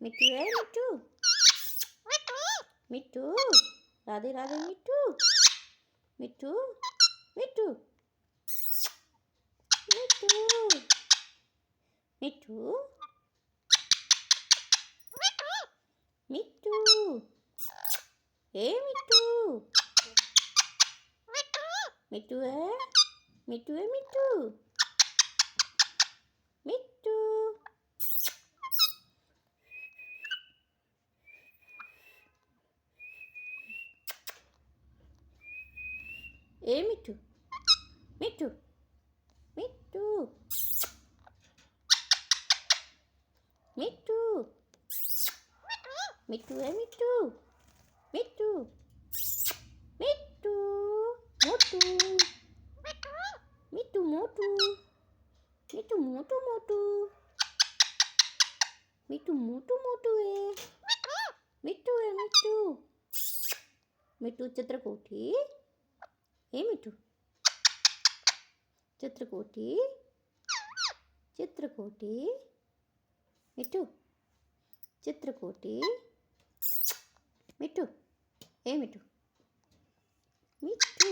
মিঠু মিঠু মিঠু রাধে রাধে মিঠু মিঠু মিঠু মিঠু মিঠু মিঠু মিঠু মিঠু মিঠু মিঠু মিঠু মিঠু মিঠু মিঠু মিঠু মিঠু মিঠু মিঠু মিঠু মোটু মিঠু মোটু মিঠু মোটু মোটু মিঠু মোটু মোটু মিঠু মিঠু मिठू चित्रकोटी मिठू चित्रकोटी चित्रकोटी मिठू चित्रकोटी मिठू मिठू मिठू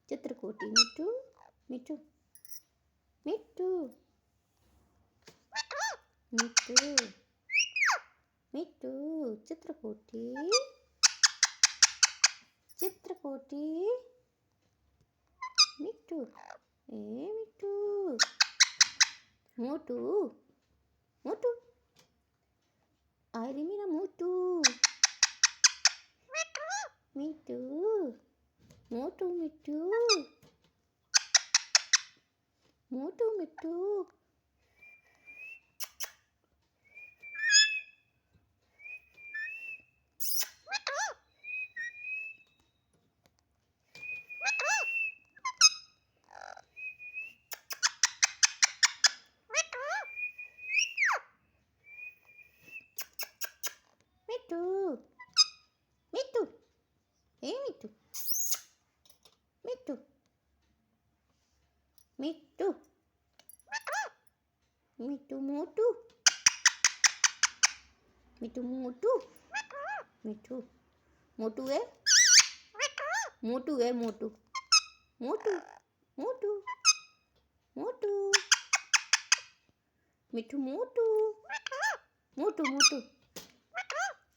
चित्रकोटी मिठू मिठू मिठू मिठू मिठू चित्रकोटी चित्रकोटी मिठू मिठू मोटू मोटू अरे मेरा मोटू मिठू मोटू मिठू मोटू मिठू मिठू मिठू मिठू मिठू मिठू मिठू मोटू मिठू मोटू मिठू मोटू मोटू मोटू मोटू मोटू मोटू मिठू मोटू मोटू मोटू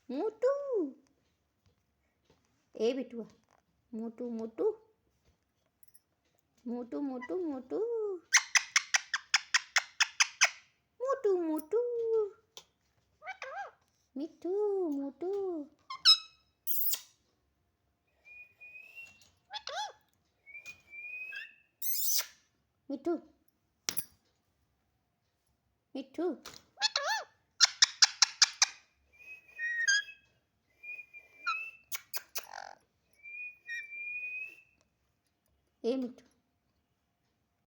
मोटू बिटुआ मोटू मोटू मोटू मोटू मोटू मोटू मोटू मिठू मोटू मिठू मिठू मिठू